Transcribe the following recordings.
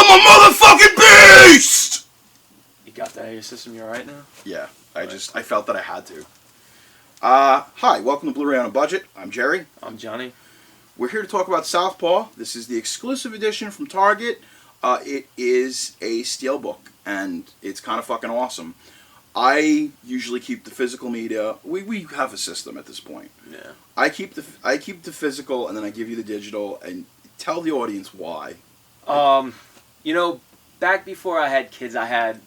I'm a motherfucking beast! You got that out of your system, you alright now? Yeah, I felt that I had to. Hi, welcome to Blu-ray on a Budget. I'm Jerry. I'm Johnny. We're here to talk about SouthPaw. This is the exclusive edition from Target. It is a steelbook, and it's kind of fucking awesome. I usually keep the physical media. We have a system at this point. Yeah. I keep the physical, and then I give you the digital, and tell the audience why. You know, back before I had kids, I had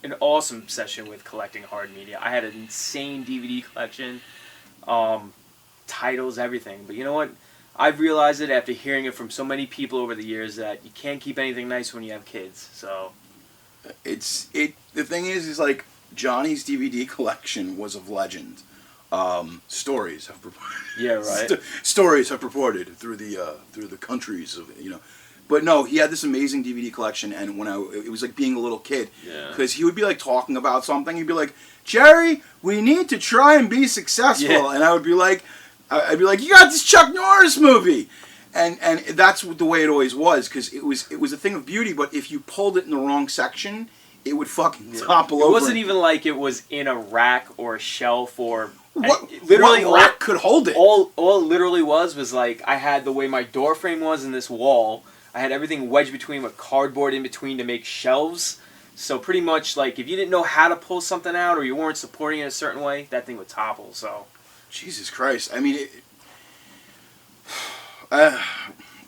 an awesome obsession with collecting hard media. I had an insane DVD collection, titles, everything. But you know what? I've realized it after hearing it from so many people over the years that you can't keep anything nice when you have kids. So the thing is like Johnny's DVD collection was of legend. Stories have stories have purported through the countries of But no, he had this amazing DVD collection, and it was like being a little kid. Yeah. Because he would be like talking about something, he'd be like, "Jerry, we need to try and be successful," yeah. and I'd be like, "You got this Chuck Norris movie," and that's the way it always was, because it was a thing of beauty. But if you pulled it in the wrong section, it would fucking topple over. It wasn't even like it was in a rack or a shelf or. What rack could hold it? All it literally was like I had the way my door frame was in this wall. I had everything wedged between with cardboard in between to make shelves. So pretty much, like, if you didn't know how to pull something out or you weren't supporting it a certain way, that thing would topple. So, Jesus Christ! I mean,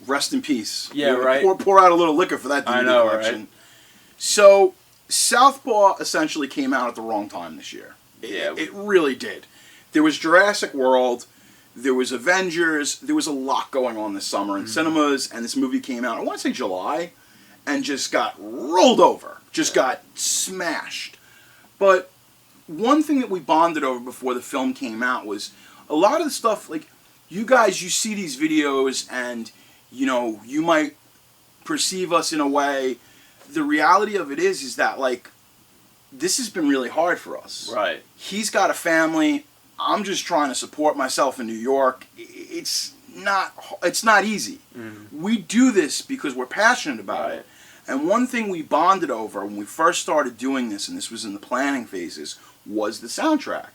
rest in peace. Yeah, right. Pour out a little liquor for that DVD collection. Right? So, SouthPaw essentially came out at the wrong time this year. Yeah, it really did. There was Jurassic World. There was Avengers. There was a lot going on this summer in cinemas, and this movie came out, I want to say July, and just got rolled over. Just got smashed. But one thing that we bonded over before the film came out was a lot of the stuff, like, you guys, you see these videos, and, you might perceive us in a way. The reality of it is that, like, this has been really hard for us. Right. He's got a family. I'm just trying to support myself in New York. It's not easy. Mm-hmm. We do this because we're passionate about it. And one thing we bonded over when we first started doing this, and this was in the planning phases, was the soundtrack.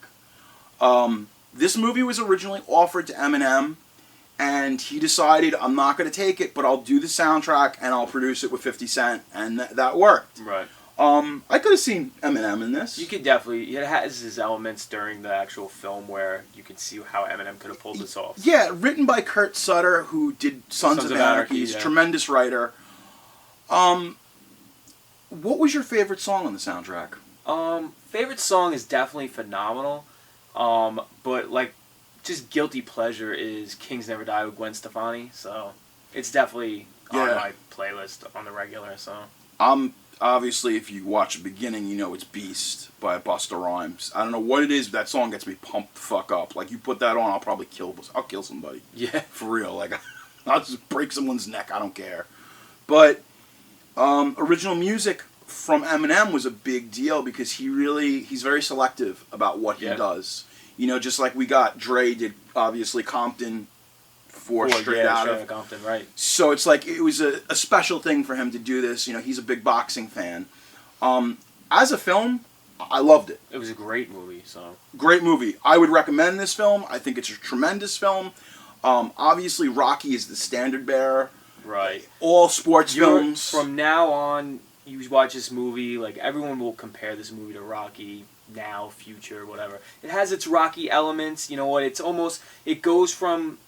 This movie was originally offered to Eminem, and he decided, I'm not going to take it, but I'll do the soundtrack and I'll produce it with 50 Cent, and that worked. Right. I could have seen Eminem in this. You could definitely. It has his elements during the actual film where you can see how Eminem could have pulled this off. Yeah, written by Kurt Sutter, who did Sons of Anarchy. He's a tremendous writer. What was your favorite song on the soundtrack? Favorite song is definitely Phenomenal. But like, just guilty pleasure is Kings Never Die with Gwen Stefani. So it's definitely on my playlist on the regular. So obviously, if you watch the beginning, you know it's Beast by Busta Rhymes. I don't know what it is, but that song gets me pumped the fuck up. Like, you put that on, I'll probably kill somebody. Yeah. For real. Like, I'll just break someone's neck. I don't care. But original music from Eminem was a big deal because he's very selective about what he does. Just like we got Dre did, obviously, Compton for Straight Out of Compton, right. So it's like it was a special thing for him to do this. He's a big boxing fan. As a film, I loved it. It was a great movie. So great movie. I would recommend this film. I think it's a tremendous film. Obviously, Rocky is the standard bearer. Right. All sports films. From now on, you watch this movie, like, everyone will compare this movie to Rocky now, future, whatever. It has its Rocky elements. You know what? It goes from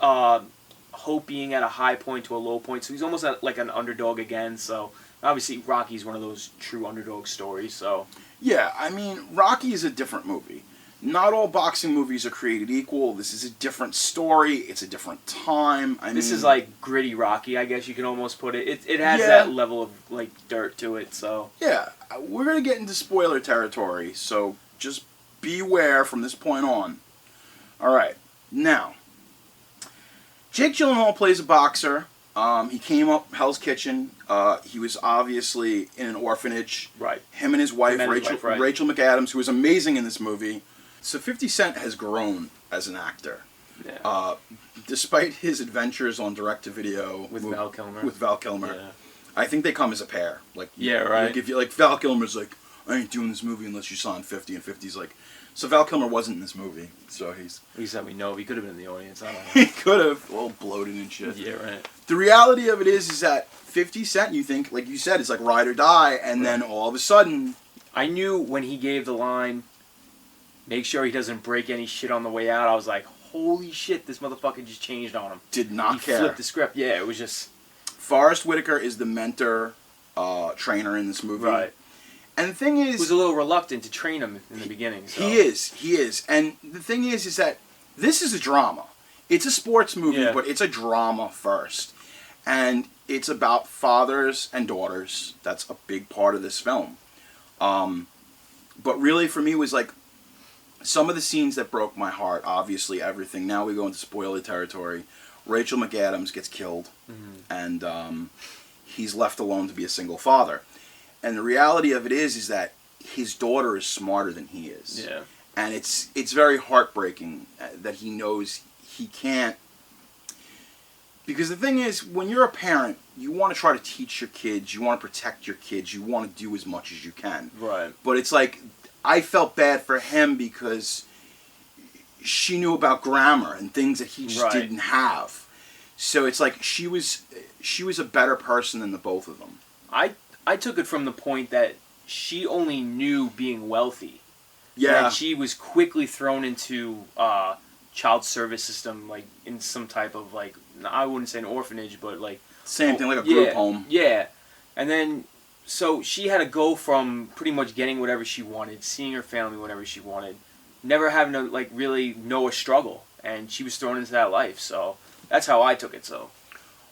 Hope being at a high point to a low point, so he's almost like an underdog again. So obviously Rocky's one of those true underdog stories. So yeah, I mean, Rocky is a different movie. Not all boxing movies are created equal. This is a different story. It's a different time. This is like gritty Rocky, I guess you can almost put it. It has that level of like dirt to it. So yeah, we're gonna get into spoiler territory, so just beware from this point on. All right, now Jake Gyllenhaal plays a boxer. He came up Hell's Kitchen. He was obviously in an orphanage. Right. Him and his wife, Rachel McAdams, who was amazing in this movie. So 50 Cent has grown as an actor. Yeah. Despite his adventures on direct-to-video with Val Kilmer. I think they come as a pair. Like, Yeah, right. Like if you like Val Kilmer's like, I ain't doing this movie unless you sign 50, and 50's like, so Val Kilmer wasn't in this movie, so he's. At least that we know. He could have been in the audience. I don't know. He could have, all bloated and shit. Yeah, right. The reality of it is that 50 Cent, you think, like you said, it's like ride or die, and then all of a sudden. I knew when he gave the line, make sure he doesn't break any shit on the way out, I was like, holy shit, this motherfucker just changed on him. Did not he care. Flipped the script. Yeah, it was just... Forrest Whitaker is the mentor, trainer in this movie. Right. And the thing is... He was a little reluctant to train him in the beginning. So. He is. And the thing is that this is a drama. It's a sports movie, but it's a drama first. And it's about fathers and daughters. That's a big part of this film. But really, for me, was like some of the scenes that broke my heart. Obviously, everything. Now we go into spoiler territory. Rachel McAdams gets killed, and he's left alone to be a single father. And the reality of it is that his daughter is smarter than he is. Yeah. And it's very heartbreaking that he knows he can't. Because the thing is, when you're a parent, you want to try to teach your kids, you want to protect your kids, you want to do as much as you can. Right. But it's like, I felt bad for him because she knew about grammar and things that he just didn't have. So it's like she was a better person than the both of them. I took it from the point that she only knew being wealthy. Yeah. And she was quickly thrown into child service system, like in some type of like, I wouldn't say an orphanage, but like same thing, like a group home. Yeah, and then so she had to go from pretty much getting whatever she wanted, seeing her family whenever she wanted, never having to like really know a struggle, and she was thrown into that life. So that's how I took it. So,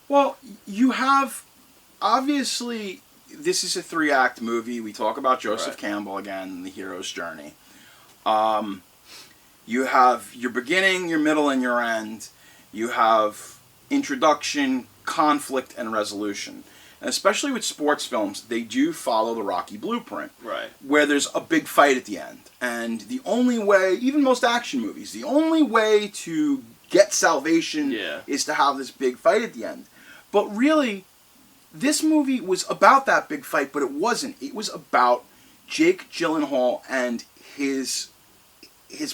well, you have obviously this is a 3-act movie. We talk about Joseph Campbell again and the hero's journey. You have your beginning, your middle, and your end. You have introduction, conflict, and resolution. And especially with sports films, they do follow the Rocky blueprint. Right. Where there's a big fight at the end. And the only way, even most action movies, the only way to get salvation is to have this big fight at the end. But really, this movie was about that big fight, but it wasn't. It was about Jake Gyllenhaal and his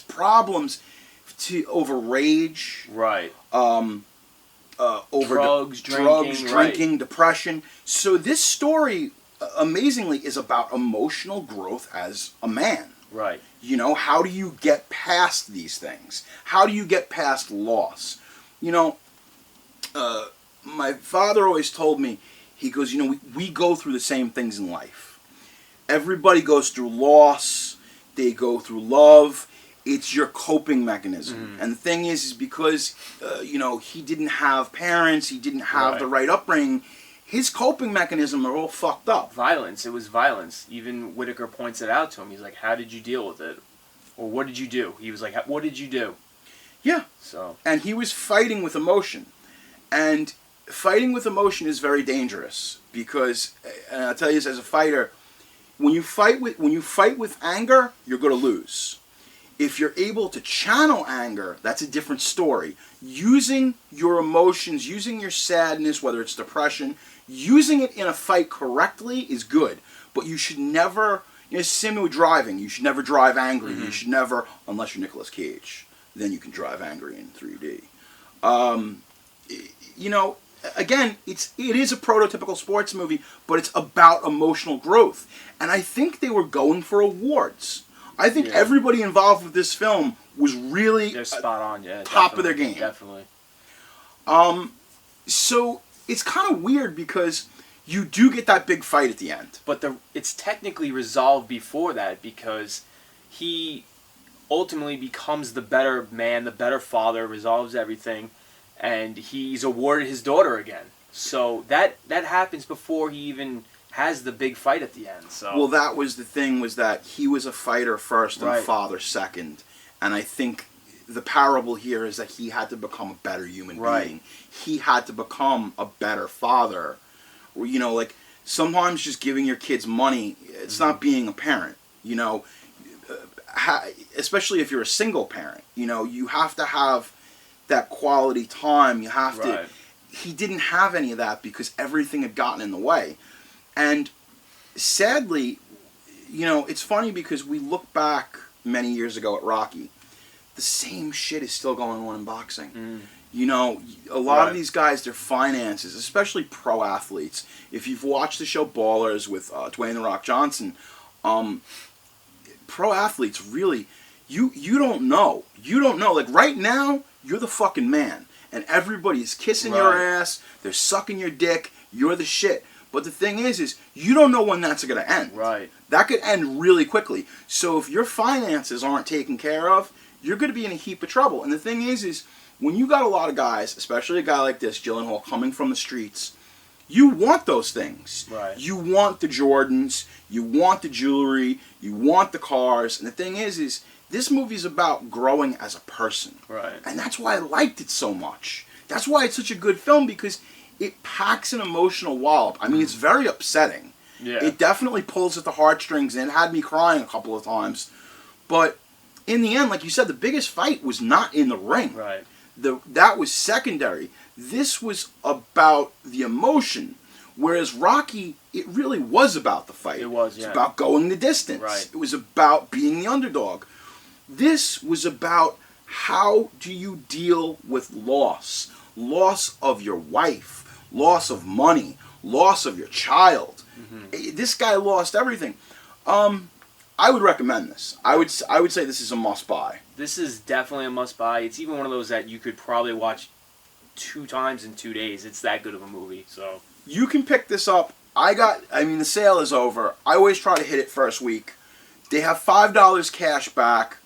problems over rage, over drugs, drinking, depression. So this story, amazingly, is about emotional growth as a man. Right. You know, how do you get past these things? How do you get past loss? You know, my father always told me, he goes, you know, we go through the same things in life. Everybody goes through loss. They go through love. It's your coping mechanism. And the thing is because, you know, he didn't have parents. He didn't have the right upbringing. His coping mechanism are all fucked up. Violence. It was violence. Even Whitaker points it out to him. He's like, how did you deal with it? Or what did you do? He was like, what did you do? Yeah. So. And he was fighting with emotion. And fighting with emotion is very dangerous. Because, and I'll tell you this as a fighter, when you fight with anger, you're going to lose. If you're able to channel anger, that's a different story. Using your emotions, using your sadness, whether it's depression, using it in a fight correctly is good. But you should never, you know, same with driving. You should never drive angry. You should never, unless you're Nicolas Cage, then you can drive angry in 3D. You know, again, it is a prototypical sports movie, but it's about emotional growth. And I think they were going for awards. I think everybody involved with this film was really they're spot on, top of their game. Definitely. So it's kind of weird because you do get that big fight at the end. But it's technically resolved before that because he ultimately becomes the better man, the better father, resolves everything, and he's awarded his daughter again. So that happens before he even has the big fight at the end. So well, that was the thing, was that he was a fighter first and father second. And I think the parable here is that he had to become a better human being. He had to become a better father. You know, like sometimes just giving your kids money, it's not being a parent. You know, especially if you're a single parent. You know, you have to have that quality time. You have to. he didn't have any of that because everything had gotten in the way. And sadly, you know, it's funny because we look back many years ago at Rocky. The same shit is still going on in boxing. You know, a lot of these guys, their finances, especially pro athletes. If you've watched the show Ballers with Dwayne "The Rock" Johnson, pro athletes really, you don't know. You don't know. Like right now, you're the fucking man. And everybody's kissing your ass. They're sucking your dick. You're the shit. But the thing is you don't know when that's going to end. Right. That could end really quickly. So if your finances aren't taken care of, you're going to be in a heap of trouble. And the thing is when you got a lot of guys, especially a guy like this, Gyllenhaal, coming from the streets, you want those things. Right. You want the Jordans. You want the jewelry. You want the cars. And the thing is this movie's about growing as a person. Right. And that's why I liked it so much. That's why it's such a good film, because it packs an emotional wallop. I mean, it's very upsetting. Yeah. It definitely pulls at the heartstrings, and it had me crying a couple of times. But in the end, like you said, the biggest fight was not in the ring. Right. That was secondary. This was about the emotion. Whereas Rocky, it really was about the fight. It was, It's about going the distance. Right. It was about being the underdog. This was about how do you deal with loss. Loss of your wife. Loss of money. Loss of your child. This guy lost everything. I would recommend this. I would say this is a must-buy. This is definitely a must-buy. It's even one of those that you could probably watch 2 times in 2 days. It's that good of a movie. So you can pick this up. I mean, the sale is over. I always try to hit it first week. They have $5 cash back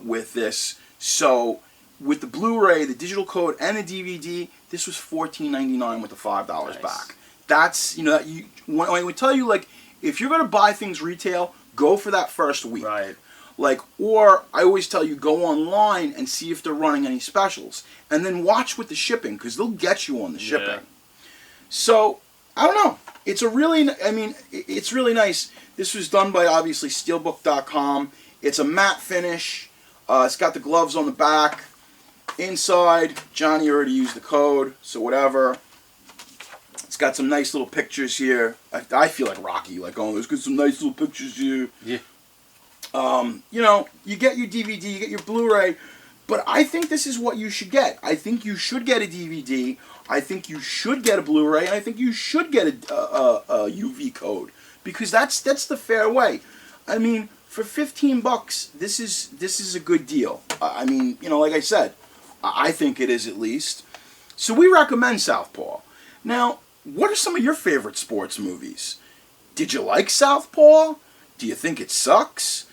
with this. So with the Blu-ray, the digital code, and the DVD, this was $14.99 with the $5 back. That's, you know, when we tell you, like, if you're going to buy things retail, go for that first week. Right. Like, or I always tell you, go online and see if they're running any specials. And then watch with the shipping, because they'll get you on the shipping. Yeah. So, I don't know. It's it's really nice. This was done by, obviously, Steelbook.com. It's a matte finish. It's got the gloves on the back. Inside, Johnny already used the code, so whatever. It's got some nice little pictures here. I feel like Rocky, like, oh, there's some nice little pictures here. Yeah. You know, you get your DVD, you get your Blu-ray, but I think this is what you should get. I think you should get a DVD. I think you should get a Blu-ray, and I think you should get a UV code, because that's the fair way. I mean, for $15, this is a good deal. I mean, you know, like I said, I think it is at least. So we recommend SouthPaw. Now, what are some of your favorite sports movies? Did you like SouthPaw? Do you think it sucks?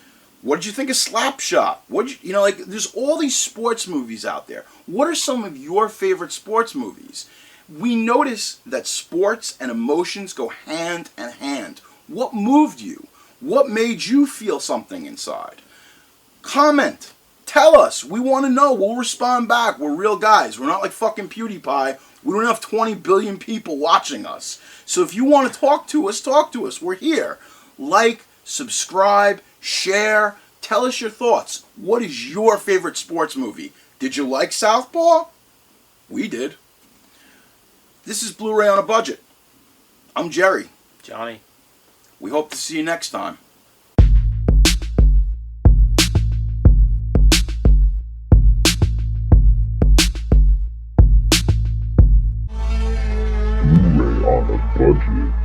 What did you think of Slapshot? You know, like, there's all these sports movies out there. What are some of your favorite sports movies? We notice that sports and emotions go hand in hand. What moved you? What made you feel something inside? Comment. Tell us. We want to know. We'll respond back. We're real guys. We're not like fucking PewDiePie. We don't have 20 billion people watching us. So if you want to talk to us, talk to us. We're here. Like, subscribe, share. Tell us your thoughts. What is your favorite sports movie? Did you like SouthPaw? We did. This is Blu-ray on a Budget. I'm Jerry. Johnny. We hope to see you next time. Blu-ray on a Budget.